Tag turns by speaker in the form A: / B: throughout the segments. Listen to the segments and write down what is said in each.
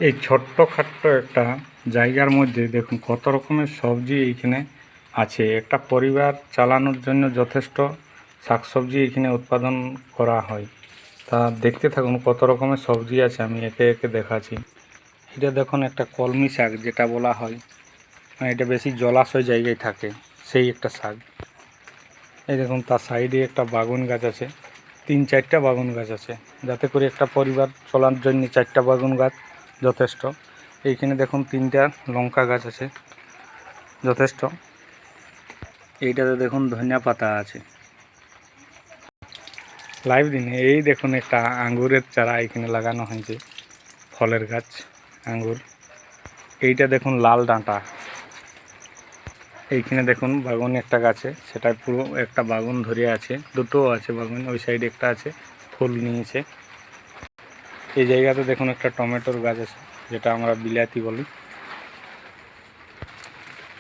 A: এই ছোট্টখাট্ট একটা জায়গার মধ্যে দেখুন কত রকমের সবজি এইখানে আছে। একটা পরিবার চালানোর জন্য যথেষ্ট শাকসবজি এখানে উৎপাদন করা হয়। তা দেখতে থাকুন কত রকমের সবজি আছে, আমি একে একে দেখাচ্ছি। এটা দেখুন একটা কলমি শাক যেটা বলা হয়, মানে এটা বেশি জলাশয় জায়গায় থাকে সেই একটা শাক। এই দেখুন তার সাইডে একটা বাগুন গাছ আছে, 3-4টা বাগুন গাছ আছে, যাতে করে একটা পরিবার চলার জন্য 4টা বাগুন গাছ যথেষ্ট। এইখানে দেখুন 3টা লঙ্কা গাছ আছে যথেষ্ট। এইটাতে দেখুন ধনিয়া পাতা আছে লাইভ দিনে। এই দেখুন একটা আঙ্গুরের চারা এখানে লাগানো হয়েছে, ফলের গাছ আঙ্গুর। এইটা দেখুন লাল ডাঁটা। এইখানে দেখুন বাগুন একটা গাছে, সেটা পুরো একটা বাগুন ধরে আছে, দুটো আছে বাগুন, ওই সাইডে একটা আছে ফুল নিয়েছে। এই জায়গাতে দেখুন একটা টমেটোর গাছ আছে, যেটা আমরা বিলাতি বলি।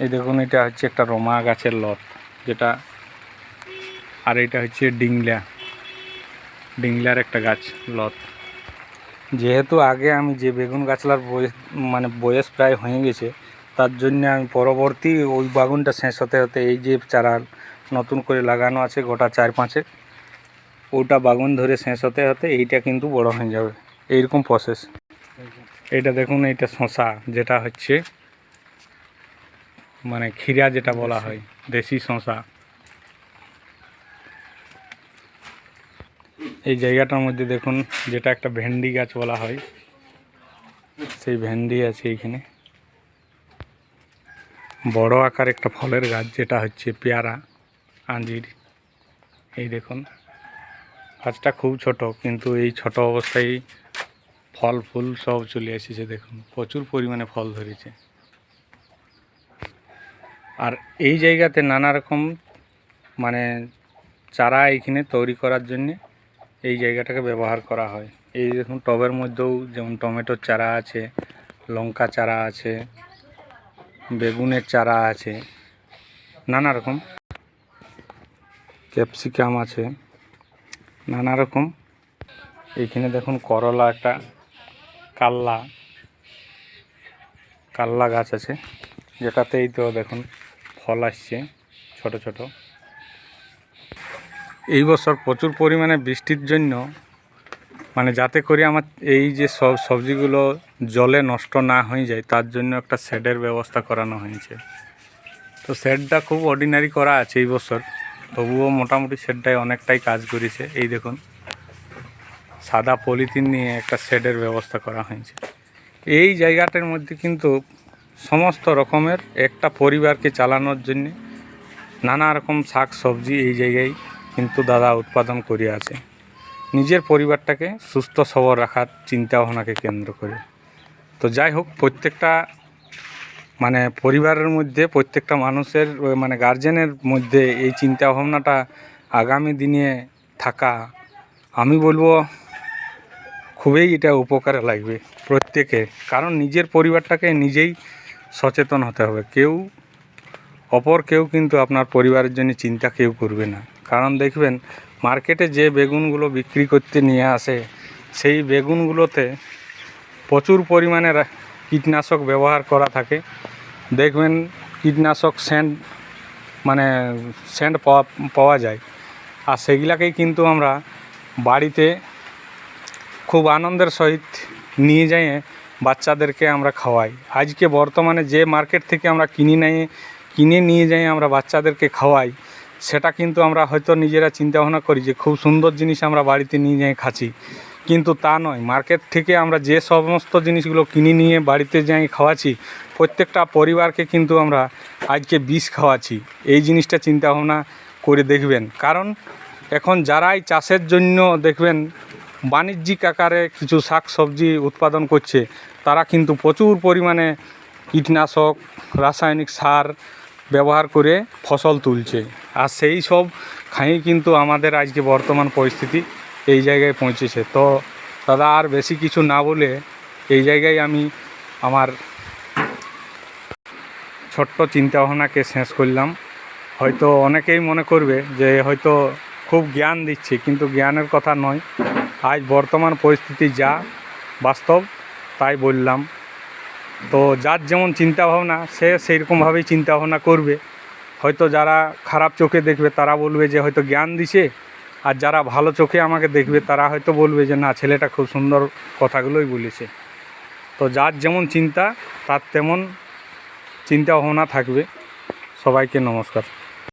A: এই দেখুন এটা হচ্ছে একটা রমা গাছের লত যেটা, আর এটা হচ্ছে ডিংলার একটা গাছ লত। যেহেতু আগে আমি যে বেগুন গাছলার বয়স প্রায় হয়ে গেছে, তার জন্য আমি পরবর্তী ওই বাগুনটা শেষ হতে হতে এই যে চারা নতুন করে লাগানো আছে গোটা 4-5, ওটা বাগুন ধরে শেষ হতে হতে এইটা কিন্তু বড় হয়ে যাবে, এইরকম প্রসেস। এইটা দেখুন, এইটা শশা, যেটা হচ্ছে মানে ক্ষীরা যেটা বলা হয়, দেশি শশা। এই জায়গাটার মধ্যে দেখুন যেটা একটা ভেন্ডি গাছ বলা হয়, সেই ভেন্ডি আছে এইখানে। বড় আকার একটা ফলের গাছ যেটা হচ্ছে পেয়ারা, আঞ্জির। এই দেখুন গাছটা খুব ছোট, কিন্তু এই ছোট অবস্থায় ফল ফুল সব চলে এসেছে। দেখুন প্রচুর পরিমাণে ফল ধরেছে। আর এই জায়গাতে নানা রকম মানে চারা এইখানে তৈরি করার জন্যে এই জায়গাটাকে ব্যবহার করা হয়। এই দেখুন টবের মধ্যেও যেমন টমেটোর চারা আছে, লঙ্কা চারা আছে, বেগুনের চারা আছে, নানা রকম ক্যাপসিকাম আছে, নানা রকম। এইখানে দেখুন করলা, একটা কাল্লা গাছ আছে, যেটাতেই তো দেখুন ফল আসছে ছোট ছোট। এই বছর প্রচুর পরিমাণে বৃষ্টির জন্য, মানে যাতে করে আমার এই যে সব সবজিগুলো জলে নষ্ট না হয়ে যায়, তার জন্য একটা শেডের ব্যবস্থা করানো হয়েছে। তো শেডটা খুব অর্ডিনারি করা আছে এই বছর, তবুও মোটামুটি শেডটাই অনেকটাই কাজ করেছে। এই দেখুন সাদা পলিথিন নিয়ে একটা শেডের ব্যবস্থা করা হয়েছে। এই জায়গাটার মধ্যে কিন্তু সমস্ত রকমের একটা পরিবারকে চালানোর জন্য নানা রকম শাক সবজি এই জায়গায় কিন্তু দাদা উৎপাদন করে আছে, নিজের পরিবারটাকে সুস্থ সবল রাখার চিন্তাভাবনাকে কেন্দ্র করে। তো যাই হোক, প্রত্যেকটা মানে পরিবারের মধ্যে, প্রত্যেকটা মানুষের মানে গার্জেনের মধ্যে এই চিন্তাভাবনাটা আগামী দিনে থাকা, আমি বলবো খুবই এটা উপকারে লাগবে প্রত্যেকের। কারণ নিজের পরিবারটাকে নিজেই সচেতন হতে হবে। কেউ কিন্তু আপনার পরিবারের জন্য চিন্তা কেউ করবে না। কারণ দেখবেন মার্কেটে যে বেগুনগুলো বিক্রি করতে নিয়ে আসে, সেই বেগুনগুলোতে প্রচুর পরিমাণে কীটনাশক ব্যবহার করা থাকে। দেখবেন কীটনাশক সেন্ট পাওয়া যায়, আর সেগুলাকেই কিন্তু আমরা বাড়িতে খুব আনন্দের সহিত নিয়ে যাই, বাচ্চাদেরকে আমরা খাওয়াই। আজকে বর্তমানে যে মার্কেট থেকে আমরা কিনে নিয়ে যাই আমরা বাচ্চাদেরকে খাওয়াই, সেটা কিন্তু আমরা হয়তো নিজেরা চিন্তাভাবনা করি যে খুব সুন্দর জিনিস আমরা বাড়িতে নিয়ে যাই খাচ্ছি, কিন্তু তা নয়। মার্কেট থেকে আমরা যে সমস্ত জিনিসগুলো কিনে নিয়ে বাড়িতে যাই খাওয়াচ্ছি, প্রত্যেকটা পরিবারকে কিন্তু আমরা আজকে বিষ খাওয়াচ্ছি। এই জিনিসটা চিন্তাভাবনা করে দেখবেন। কারণ এখন যারাই চাষের জন্য দেখবেন বাণিজ্যিক আকারে কিছু শাক সবজি উৎপাদন করছে, তারা কিন্তু প্রচুর পরিমাণে কীটনাশক, রাসায়নিক সার ব্যবহার করে ফসল তুলছে। আর সেই সব খাই কিন্তু আমাদের আজকে বর্তমান পরিস্থিতি এই জায়গায় পৌঁছেছে। তো দাদা আর বেশি কিছু না বলে এই জায়গায় আমি আমার ছোট্ট চিন্তাভাবনাকে শেষ করলাম। হয়তো অনেকেই মনে করবে যে হয়তো খুব জ্ঞান দিচ্ছে, কিন্তু জ্ঞানের কথা নয়। আজ বর্তমান পরিস্থিতি যা বাস্তব, তাই বললাম। তো যার যেমন চিন্তা ভাবনা সে সেইরকমভাবেই চিন্তা ভাবনা করবে। হয়তো যারা খারাপ চোখে দেখবে তারা বলবে যে হয়তো জ্ঞান দিছে, আর যারা ভালো চোখে আমাকে দেখবে তারা হয়তো বলবে যে না, ছেলেটা খুব সুন্দর কথাগুলোই বলেছে। তো যার যেমন চিন্তা তার তেমন চিন্তা ভাবনা থাকবে। সবাইকে নমস্কার।